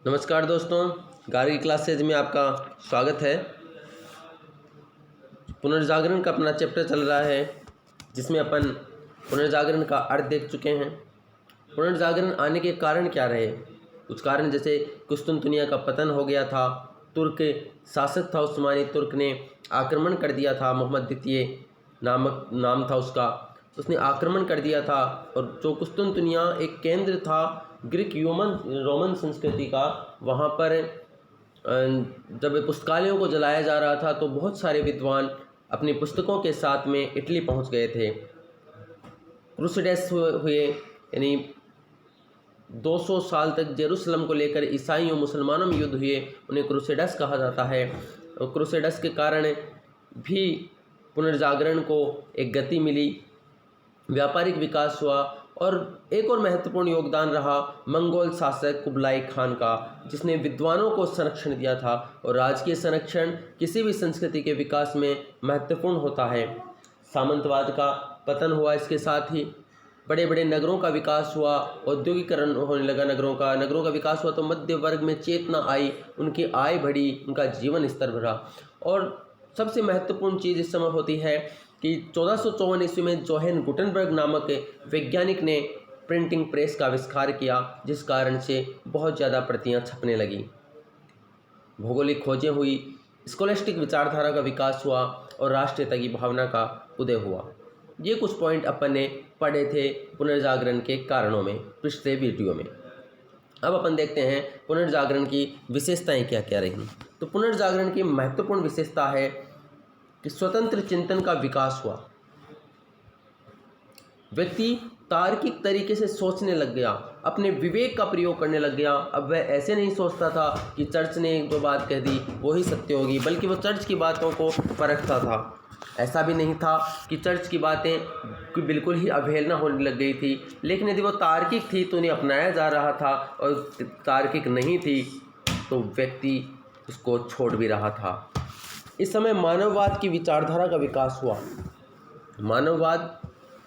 नमस्कार दोस्तों, गार्गी क्लासेज में आपका स्वागत है। पुनर्जागरण का अपना चैप्टर चल रहा है जिसमें अपन पुनर्जागरण का अर्थ देख चुके हैं। पुनर्जागरण आने के कारण क्या रहे? कुछ कारण जैसे कुस्तुनतुनिया का पतन हो गया था, तुर्क शासक था उस्मानी तुर्क ने आक्रमण कर दिया था, मोहम्मद द्वितीय नाम था उसका, उसने आक्रमण कर दिया था। और जो कुस्तुनतुनिया एक केंद्र था ग्रीक रोमन संस्कृति का, वहाँ पर जब पुस्तकालयों को जलाया जा रहा था तो बहुत सारे विद्वान अपनी पुस्तकों के साथ में इटली पहुँच गए थे। क्रूसेडर्स हुए, यानी 200 साल तक जेरूसलम को लेकर ईसाइयों मुसलमानों में युद्ध हुए, उन्हें क्रूसेडर्स कहा जाता है। और क्रूसेडर्स के कारण भी पुनर्जागरण को एक गति मिली, व्यापारिक विकास हुआ। और एक और महत्वपूर्ण योगदान रहा मंगोल शासक कुबलाई खान का, जिसने विद्वानों को संरक्षण दिया था। और राजकीय संरक्षण किसी भी संस्कृति के विकास में महत्वपूर्ण होता है। सामंतवाद का पतन हुआ, इसके साथ ही बड़े बड़े नगरों का विकास हुआ, औद्योगिकरण होने लगा नगरों का विकास हुआ तो मध्य वर्ग में चेतना आई, उनकी आय बढ़ी, उनका जीवन स्तर बढ़ा। और सबसे महत्वपूर्ण चीज़ इस समय होती है कि 1454 ईस्वी में जोहेन गुटेनबर्ग नामक वैज्ञानिक ने प्रिंटिंग प्रेस का आविष्कार किया, जिस कारण से बहुत ज़्यादा प्रतियां छपने लगी, भौगोलिक खोजें हुई, स्कॉलस्टिक विचारधारा का विकास हुआ और राष्ट्रीयता की भावना का उदय हुआ। ये कुछ पॉइंट अपन ने पढ़े थे पुनर्जागरण के कारणों में पिछले वीडियो में। अब अपन देखते हैं पुनर्जागरण की विशेषताएं क्या क्या रही। तो पुनर्जागरण की महत्वपूर्ण विशेषता है कि स्वतंत्र चिंतन का विकास हुआ। व्यक्ति तार्किक तरीके से सोचने लग गया, अपने विवेक का प्रयोग करने लग गया। अब वह ऐसे नहीं सोचता था कि चर्च ने जो बात कह दी वही सत्य होगी, बल्कि वह चर्च की बातों को परखता था। ऐसा भी नहीं था कि चर्च की बातें बिल्कुल ही अवहेलना होने लग गई थी, लेकिन यदि वो तार्किक थी तो उन्हें अपनाया जा रहा था, और तार्किक नहीं थी तो व्यक्ति उसको छोड़ भी रहा था। इस समय मानववाद की विचारधारा का विकास हुआ। मानववाद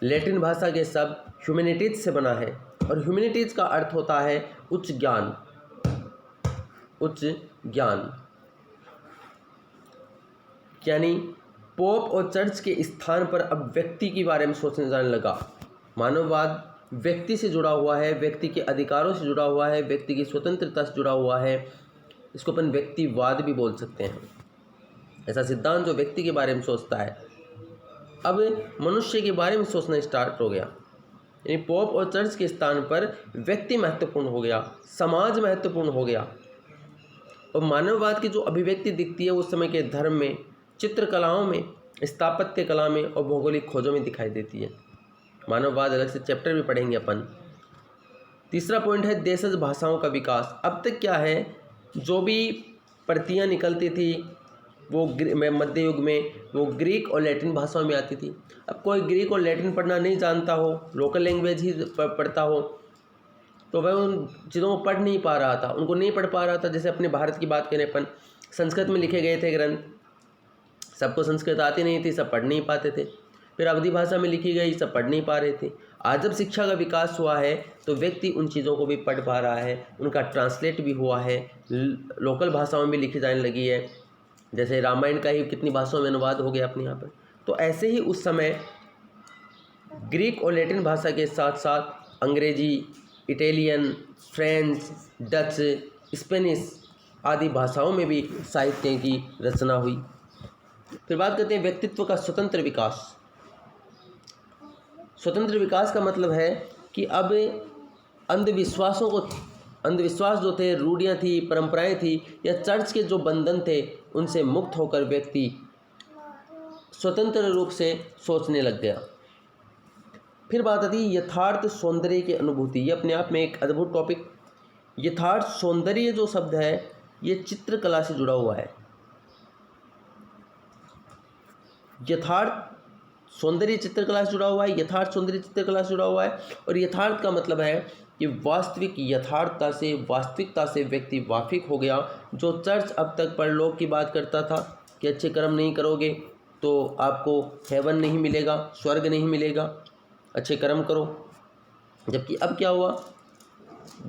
लैटिन भाषा के शब्द ह्यूमैनिटीज से बना है, और ह्यूमैनिटीज का अर्थ होता है उच्च ज्ञान। उच्च ज्ञान यानी पोप और चर्च के स्थान पर अब व्यक्ति के बारे में सोचने जाने लगा। मानववाद व्यक्ति से जुड़ा हुआ है, व्यक्ति के अधिकारों से जुड़ा हुआ है, व्यक्ति की स्वतंत्रता से जुड़ा हुआ है। इसको अपन व्यक्तिवाद भी बोल सकते हैं। ऐसा सिद्धांत जो व्यक्ति के बारे में सोचता है। अब मनुष्य के बारे में सोचना स्टार्ट हो गया, यानी पोप और चर्च के स्थान पर व्यक्ति महत्वपूर्ण हो गया, समाज महत्वपूर्ण हो गया। और मानववाद की जो अभिव्यक्ति दिखती है उस समय के धर्म में, चित्रकलाओं में, स्थापत्य कला में और भौगोलिक खोजों में दिखाई देती है। मानववाद अलग से चैप्टर भी पढ़ेंगे अपन। तीसरा पॉइंट है देशज भाषाओं का विकास। अब तक क्या है, जो भी प्रतियां निकलती थी वो मध्य युग में वो ग्रीक और लैटिन भाषाओं में आती थी। अब कोई ग्रीक और लैटिन पढ़ना नहीं जानता हो, लोकल लैंग्वेज ही पढ़ता हो, तो वह उन चीज़ों को पढ़ नहीं पा रहा था, उनको नहीं पढ़ पा रहा था। जैसे अपने भारत की बात करें अपन, संस्कृत में लिखे गए थे ग्रंथ, सबको संस्कृत आती नहीं थी, सब पढ़ नहीं पाते थे। फिर अवधी भाषा में लिखी गई, सब पढ़ नहीं पा रहे थे। आज जब शिक्षा का विकास हुआ है तो व्यक्ति उन चीज़ों को भी पढ़ पा रहा है, उनका ट्रांसलेट भी हुआ है, लोकल भाषाओं में लिखी जाने लगी है। जैसे रामायण का ही कितनी भाषाओं में अनुवाद हो गया अपने यहाँ पर। तो ऐसे ही उस समय ग्रीक और लैटिन भाषा के साथ साथ अंग्रेजी, इटालियन, फ्रेंच, डच, स्पेनिश आदि भाषाओं में भी साहित्य की रचना हुई। फिर बात करते हैं व्यक्तित्व का स्वतंत्र विकास। स्वतंत्र विकास का मतलब है कि अब अंधविश्वास जो थे, रूढ़ियाँ थी, परंपराएं थी, या चर्च के जो बंधन थे, उनसे मुक्त होकर व्यक्ति स्वतंत्र रूप से सोचने लग गया। फिर बात आती है यथार्थ सौंदर्य की अनुभूति। ये अपने आप में एक अद्भुत टॉपिक। यथार्थ सौंदर्य जो शब्द है ये चित्रकला से जुड़ा हुआ है। यथार्थ सौंदर्य चित्रकला से जुड़ा हुआ है, यथार्थ सौंदर्य चित्रकला से जुड़ा हुआ है। और यथार्थ का मतलब है कि वास्तविक यथार्थता से, वास्तविकता से व्यक्ति वाकिफ हो गया। जो चर्च अब तक परलोक की बात करता था कि अच्छे कर्म नहीं करोगे तो आपको हेवन नहीं मिलेगा, स्वर्ग नहीं मिलेगा, अच्छे कर्म करो, जबकि अब क्या हुआ,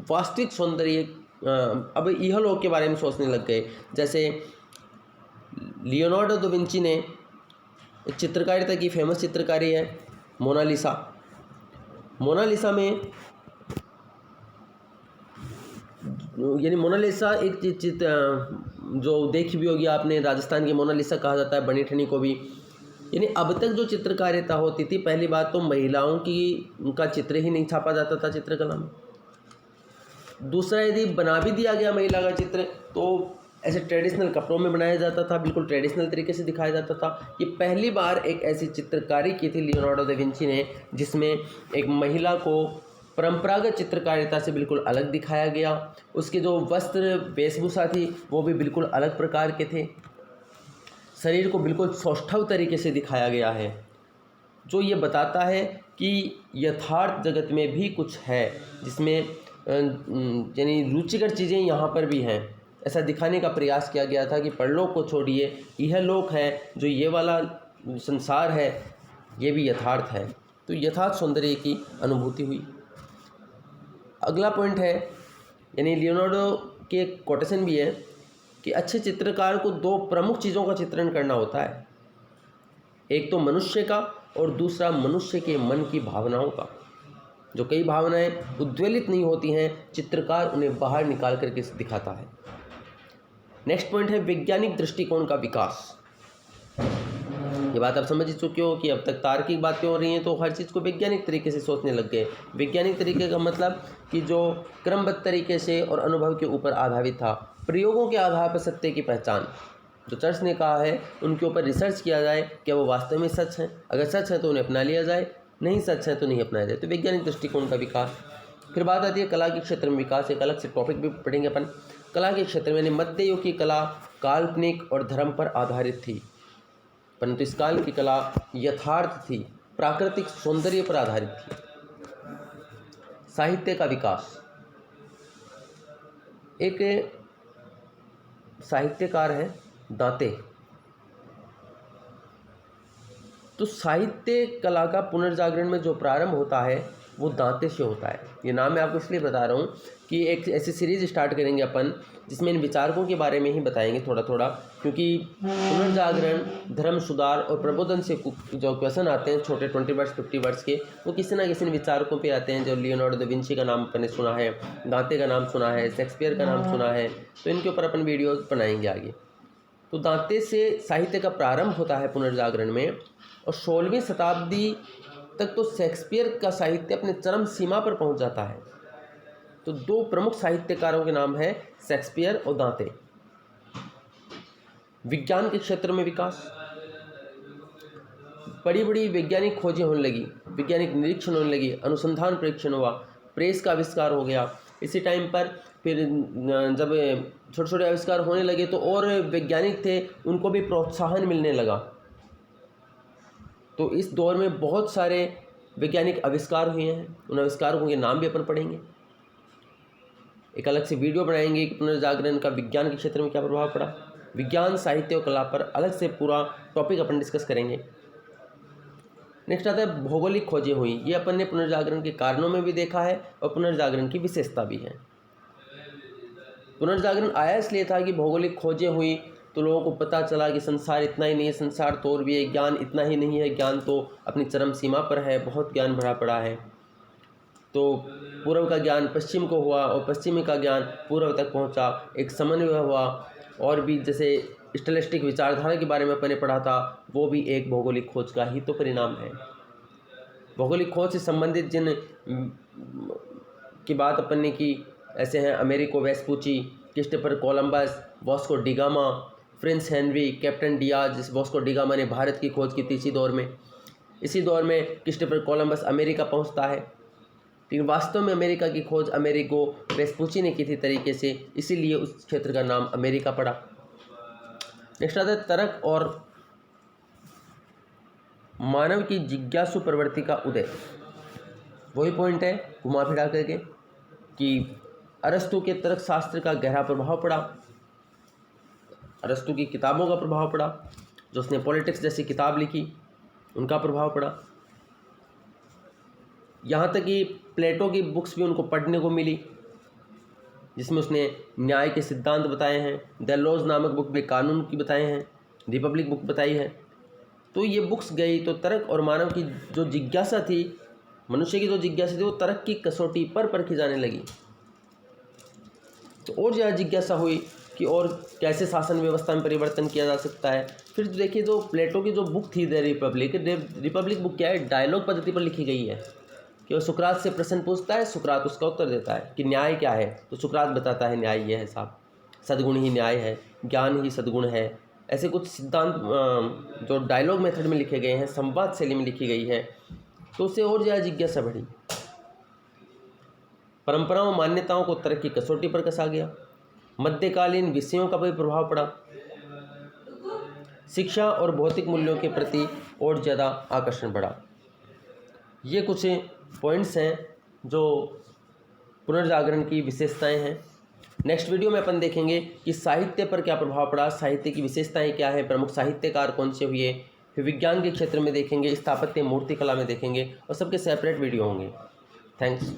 वास्तविक सौंदर्य अब इहलोक के बारे में सोचने लग गए। जैसे लियोनार्डो दा विंची ने एक चित्रकारिता की फेमस चित्रकारी है मोनालिसा। मोनालिसा में यानी मोनालिसा एक जो देखी भी होगी आपने, राजस्थान की मोनालिसा कहा जाता है बनी ठनी को भी। यानी अब तक जो चित्रकारिता होती थी, पहली बात तो महिलाओं की उनका चित्र ही नहीं छापा जाता था चित्रकला में। दूसरा, यदि बना भी दिया गया महिला का चित्र तो ऐसे ट्रेडिशनल कपड़ों में बनाया जाता था, बिल्कुल ट्रेडिशनल तरीके से दिखाया जाता था। ये पहली बार एक ऐसी चित्रकारी की थी लियोनार्डो दा विंची ने जिसमें एक महिला को परंपरागत चित्रकारिता से बिल्कुल अलग दिखाया गया। उसके जो वस्त्र वेशभूषा थी वो भी बिल्कुल अलग प्रकार के थे। शरीर को बिल्कुल सौष्ठव तरीके से दिखाया गया है, जो ये बताता है कि यथार्थ जगत में भी कुछ है, जिसमें यानी रुचिकर चीज़ें यहाँ पर भी हैं। ऐसा दिखाने का प्रयास किया गया था कि परलोक को छोड़िए, यह लोक है, जो ये वाला संसार है ये भी यथार्थ है। तो यथार्थ सौंदर्य की अनुभूति हुई। अगला पॉइंट है, यानी लियोनार्डो के एक कोटेशन भी है कि अच्छे चित्रकार को दो प्रमुख चीज़ों का चित्रण करना होता है, एक तो मनुष्य का और दूसरा मनुष्य के मन की भावनाओं का। जो कई भावनाएं उद्वेलित नहीं होती हैं, चित्रकार उन्हें बाहर निकाल करके दिखाता है। नेक्स्ट पॉइंट है वैज्ञानिक दृष्टिकोण का विकास। ये बात आप समझ ही चुके हो कि अब तक तार्किक बातें हो रही हैं, तो हर चीज़ को वैज्ञानिक तरीके से सोचने लग गए। वैज्ञानिक तरीके का मतलब कि जो क्रमबद्ध तरीके से और अनुभव के ऊपर आधारित था, प्रयोगों के आधार पर सत्य की पहचान। जो चर्च ने कहा है उनके ऊपर रिसर्च किया जाए, क्या वो वास्तव में सच है, अगर सच है तो उन्हें अपना लिया जाए, नहीं सच है तो नहीं अपनाया जाए। तो वैज्ञानिक दृष्टिकोण का विकास। फिर बात आती है कला के क्षेत्र में विकास। एक अलग से टॉपिक भी पढ़ेंगे अपन। कला के क्षेत्र में मध्य युग की कला काल्पनिक और धर्म पर आधारित थी, परंतु इस काल की कला यथार्थ थी, प्राकृतिक सौंदर्य पर आधारित थी। साहित्य का विकास। एक साहित्यकार है दांते। तो साहित्य कला का पुनर्जागरण में जो प्रारंभ होता है वो दांते से होता है। ये नाम मैं आपको इसलिए बता रहा हूँ कि एक ऐसी सीरीज स्टार्ट करेंगे अपन जिसमें इन विचारकों के बारे में ही बताएंगे थोड़ा थोड़ा, क्योंकि पुनर्जागरण, धर्म सुधार और प्रबोधन से जो क्वेश्चन आते हैं छोटे 20 वर्ड्स 50 वर्ड्स के, वो किसी ना किसी विचारकों पे आते हैं। जो लियोनार्डो दा विंची का नाम अपन ने सुना है, दांते का नाम सुना है, शेक्सपियर का नाम सुना है, तो इनके ऊपर अपन वीडियो बनाएंगे आगे। तो दांते से साहित्य का प्रारंभ होता है पुनर्जागरण में, और 16वीं शताब्दी तक तो शेक्सपियर का साहित्य अपने चरम सीमा पर पहुंच जाता है। तो दो प्रमुख साहित्यकारों के नाम है शेक्सपियर और दांते। विज्ञान के क्षेत्र में विकास। बड़ी बड़ी वैज्ञानिक खोजें होने लगी, वैज्ञानिक निरीक्षण होने लगी, अनुसंधान परीक्षण हुआ, प्रेस का आविष्कार हो गया। इसी टाइम पर फिर जब छोटे छोटे आविष्कार होने लगे तो और वैज्ञानिक थे उनको भी प्रोत्साहन मिलने लगा। तो इस दौर में बहुत सारे वैज्ञानिक आविष्कार हुए हैं, उन आविष्कारों के नाम भी अपन पढ़ेंगे। एक अलग से वीडियो बनाएंगे कि पुनर्जागरण का विज्ञान के क्षेत्र में क्या प्रभाव पड़ा। विज्ञान, साहित्य और कला पर अलग से पूरा टॉपिक अपन डिस्कस करेंगे। नेक्स्ट आता है भौगोलिक खोजें हुई। ये अपन ने पुनर्जागरण के कारणों में भी देखा है और पुनर्जागरण की विशेषता भी है। पुनर्जागरण आया इसलिए था कि भौगोलिक खोजें हुई तो लोगों को पता चला कि संसार इतना ही नहीं है, संसार तो और भी है, ज्ञान इतना ही नहीं है, ज्ञान तो अपनी चरम सीमा पर है, बहुत ज्ञान भरा पड़ा है। तो पूर्व का ज्ञान पश्चिम को हुआ और पश्चिमी का ज्ञान पूर्व तक पहुंचा, एक समन्वय हुआ। और भी जैसे स्टेलिस्टिक विचारधारा के बारे में अपन ने पढ़ा था, वो भी एक भौगोलिक खोज का ही तो परिणाम है। भौगोलिक खोज से संबंधित जिन की बात अपन ने की, ऐसे हैं Amerigo Vespucci, Christopher Columbus, Vasco da Gama, prince Henry, captain Dias. जिस वास्को डिगामा ने भारत की खोज की थी इसी दौर में। इसी दौर में क्रिस्टोफर कोलंबस अमेरिका पहुंचता है, लेकिन वास्तव में अमेरिका की खोज अमेरिको वेस्पुची ने की थी तरीके से, इसीलिए उस क्षेत्र का नाम अमेरिका पड़ा। नेक्स्ट आता है तर्क और मानव की जिज्ञासु प्रवृत्ति का उदय। वही पॉइंट है घुमा फिरा करके कि अरस्तु के तर्क शास्त्र का गहरा प्रभाव पड़ा, अरस्तु की किताबों का प्रभाव पड़ा, जो उसने पॉलिटिक्स जैसी किताब लिखी उनका प्रभाव पड़ा। यहाँ तक कि प्लेटो की बुक्स भी उनको पढ़ने को मिली। जिसमें उसने न्याय के सिद्धांत बताए हैं। द लॉज नामक बुक में कानून की बताए हैं। रिपब्लिक बुक बताई है। तो ये बुक्स गई तो तर्क और मानव की जो जिज्ञासा थी, मनुष्य की जो जिज्ञासा थी, वो तर्क की कसौटी पर परखी जाने लगी। तो और ज़्यादा जिज्ञासा हुई कि और कैसे शासन व्यवस्था में परिवर्तन किया जा सकता है। फिर देखिए, जो प्लेटो की जो बुक थी द रिपब्लिक बुक क्या है, डायलॉग पद्धति पर लिखी गई है कि वो सुकरात से प्रश्न पूछता है, सुकरात उसका उत्तर देता है कि न्याय क्या है, तो सुकरात बताता है न्याय ये है साहब, सद्गुण ही न्याय है, ज्ञान ही सद्गुण है। ऐसे कुछ सिद्धांत जो डायलॉग मेथड में लिखे गए हैं, संवाद शैली में लिखी गई है, तो उससे और ज़्यादा जिज्ञासा बढ़ी। परंपराओं मान्यताओं को तर्क की कसौटी पर कसा गया। मध्यकालीन विषयों का भी प्रभाव पड़ा। शिक्षा और भौतिक मूल्यों के प्रति और ज़्यादा आकर्षण बढ़ा। ये कुछ पॉइंट्स हैं जो पुनर्जागरण की विशेषताएं हैं। नेक्स्ट वीडियो में अपन देखेंगे कि साहित्य पर क्या प्रभाव पड़ा, साहित्य की विशेषताएं क्या है, प्रमुख साहित्यकार कौन से हुए। फिर विज्ञान के क्षेत्र में देखेंगे, स्थापत्य मूर्तिकला में देखेंगे, और सबके सेपरेट वीडियो होंगे। थैंक्स।